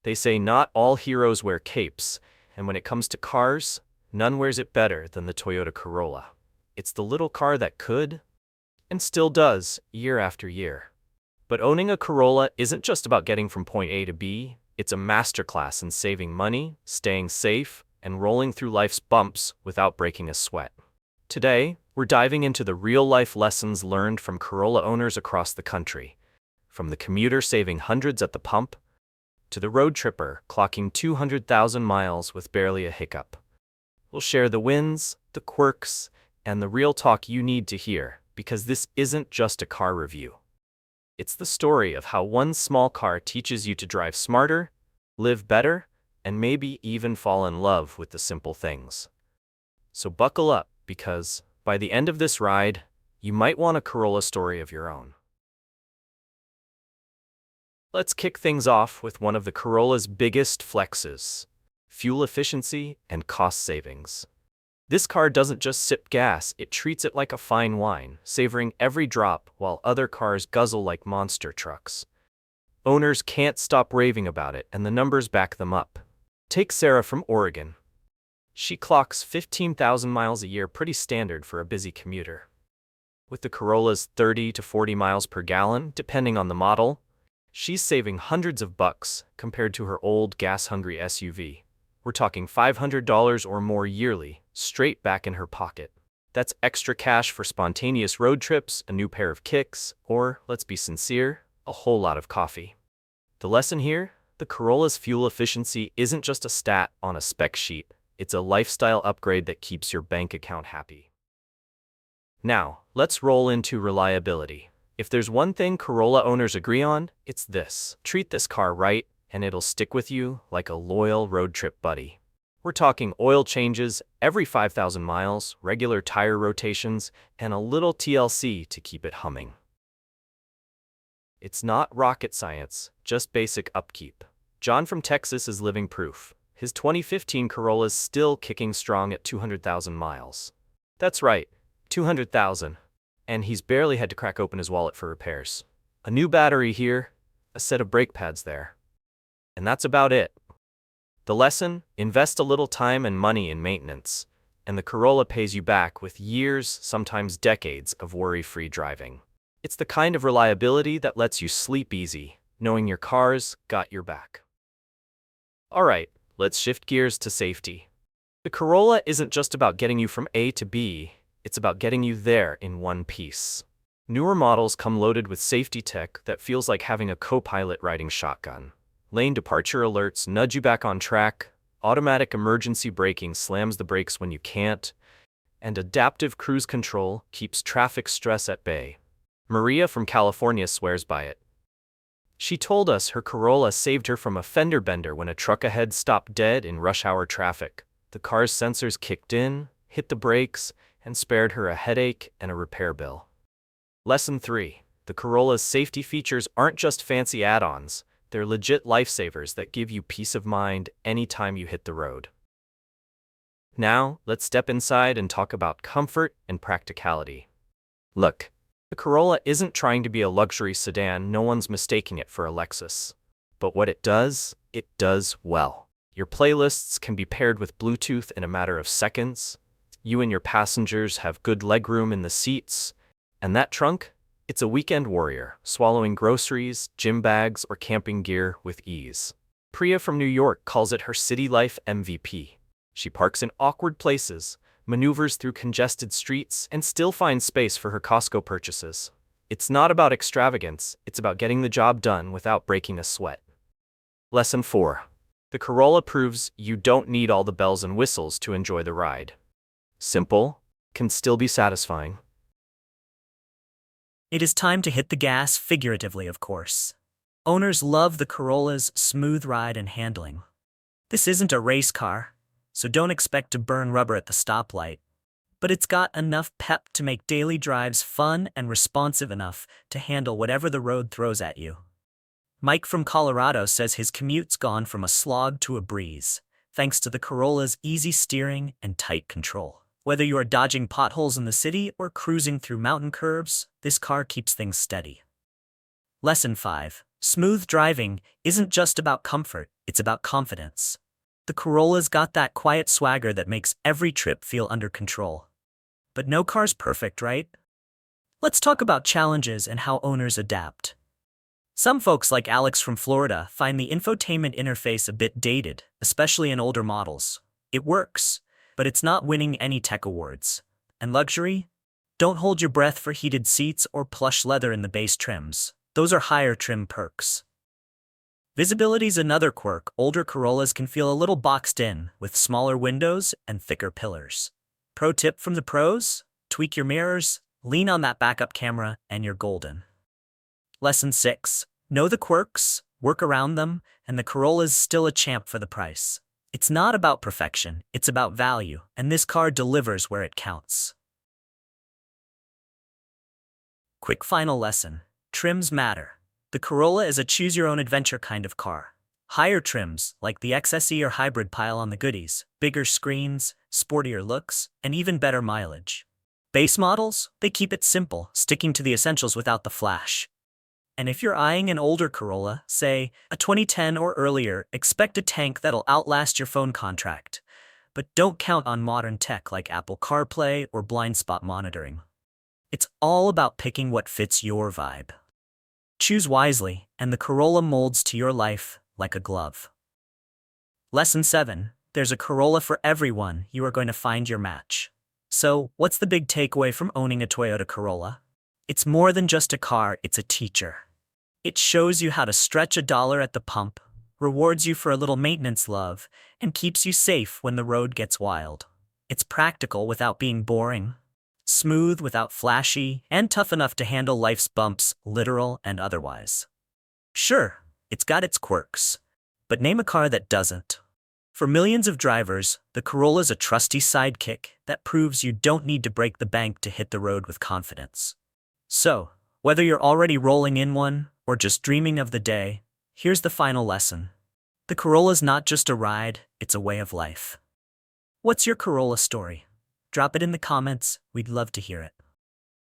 They say not all heroes wear capes, and when it comes to cars, none wears it better than the Toyota Corolla. It's the little car that could, and still does, year after year. But owning a Corolla isn't just about getting from point A to B, it's a masterclass in saving money, staying safe, and rolling through life's bumps without breaking a sweat. Today, we're diving into the real-life lessons learned from Corolla owners across the country, from the commuter saving hundreds at the pump, to the road tripper clocking 200,000 miles with barely a hiccup. We'll share the wins, the quirks, and the real talk you need to hear, because this isn't just a car review. It's the story of how one small car teaches you to drive smarter, live better, and maybe even fall in love with the simple things. So buckle up, because by the end of this ride, you might want a Corolla story of your own. Let's kick things off with one of the Corolla's biggest flexes: fuel efficiency and cost savings. This car doesn't just sip gas, it treats it like a fine wine, savoring every drop while other cars guzzle like monster trucks. Owners can't stop raving about it, and the numbers back them up. Take Sarah from Oregon. She clocks 15,000 miles a year, pretty standard for a busy commuter. With the Corolla's 30 to 40 miles per gallon, depending on the model, she's saving hundreds of bucks compared to her old gas-hungry SUV. We're talking $500 or more yearly, straight back in her pocket. That's extra cash for spontaneous road trips, a new pair of kicks, or, let's be sincere, a whole lot of coffee. The lesson here? The Corolla's fuel efficiency isn't just a stat on a spec sheet. It's a lifestyle upgrade that keeps your bank account happy. Now, let's roll into reliability. If there's one thing Corolla owners agree on, it's this: treat this car right, and it'll stick with you like a loyal road trip buddy. We're talking oil changes every 5,000 miles, regular tire rotations, and a little TLC to keep it humming. It's not rocket science, just basic upkeep. John from Texas is living proof. His 2015 Corolla's still kicking strong at 200,000 miles. That's right, 200,000. And he's barely had to crack open his wallet for repairs. A new battery here, a set of brake pads there. And that's about it. The lesson? Invest a little time and money in maintenance, and the Corolla pays you back with years, sometimes decades, of worry-free driving. It's the kind of reliability that lets you sleep easy, knowing your car's got your back. Alright, let's shift gears to safety. The Corolla isn't just about getting you from A to B, it's about getting you there in one piece. Newer models come loaded with safety tech that feels like having a co-pilot riding shotgun. Lane departure alerts nudge you back on track, automatic emergency braking slams the brakes when you can't, and adaptive cruise control keeps traffic stress at bay. Maria from California swears by it. She told us her Corolla saved her from a fender bender when a truck ahead stopped dead in rush hour traffic. The car's sensors kicked in, hit the brakes, and spared her a headache and a repair bill. Lesson 3. The Corolla's safety features aren't just fancy add-ons, they're legit lifesavers that give you peace of mind anytime you hit the road. Now, let's step inside and talk about comfort and practicality. Look, the Corolla isn't trying to be a luxury sedan, no one's mistaking it for a Lexus. But what it does well. Your playlists can be paired with Bluetooth in a matter of seconds, you and your passengers have good legroom in the seats, and that trunk? It's a weekend warrior, swallowing groceries, gym bags, or camping gear with ease. Priya from New York calls it her city life MVP. She parks in awkward places, maneuvers through congested streets, and still finds space for her Costco purchases. It's not about extravagance, it's about getting the job done without breaking a sweat. Lesson 4. The Corolla proves you don't need all the bells and whistles to enjoy the ride. Simple, can still be satisfying. It is time to hit the gas, figuratively of course. Owners love the Corolla's smooth ride and handling. This isn't a race car, so don't expect to burn rubber at the stoplight. But it's got enough pep to make daily drives fun and responsive enough to handle whatever the road throws at you. Mike from Colorado says his commute's gone from a slog to a breeze, thanks to the Corolla's easy steering and tight control. Whether you are dodging potholes in the city or cruising through mountain curves, this car keeps things steady. Lesson 5. Smooth driving isn't just about comfort, it's about confidence. The Corolla's got that quiet swagger that makes every trip feel under control. But no car's perfect, right? Let's talk about challenges and how owners adapt. Some folks like Alex from Florida find the infotainment interface a bit dated, especially in older models. It works, but it's not winning any tech awards. And luxury? Don't hold your breath for heated seats or plush leather in the base trims. Those are higher trim perks. Visibility's another quirk. Older Corollas can feel a little boxed in, with smaller windows and thicker pillars. Pro tip from the pros? Tweak your mirrors, lean on that backup camera, and you're golden. Lesson 6. Know the quirks, work around them, and the Corolla's still a champ for the price. It's not about perfection, it's about value, and this car delivers where it counts. Quick final lesson. Trims matter. The Corolla is a choose-your-own-adventure kind of car. Higher trims, like the XSE or Hybrid, pile on the goodies: bigger screens, sportier looks, and even better mileage. Base models, they keep it simple, sticking to the essentials without the flash. And if you're eyeing an older Corolla, say a 2010 or earlier, expect a tank that'll outlast your phone contract. But don't count on modern tech like Apple CarPlay or blind spot monitoring. It's all about picking what fits your vibe. Choose wisely, and the Corolla molds to your life like a glove. Lesson 7. There's a Corolla for everyone. You are going to find your match. So, what's the big takeaway from owning a Toyota Corolla? It's more than just a car, it's a teacher. It shows you how to stretch a dollar at the pump, rewards you for a little maintenance love, and keeps you safe when the road gets wild. It's practical without being boring, smooth without flashy, and tough enough to handle life's bumps, literal and otherwise. Sure, it's got its quirks, but name a car that doesn't. For millions of drivers, the Corolla's a trusty sidekick that proves you don't need to break the bank to hit the road with confidence. So, whether you're already rolling in one or just dreaming of the day, here's the final lesson. The Corolla's not just a ride, it's a way of life. What's your Corolla story? Drop it in the comments, we'd love to hear it.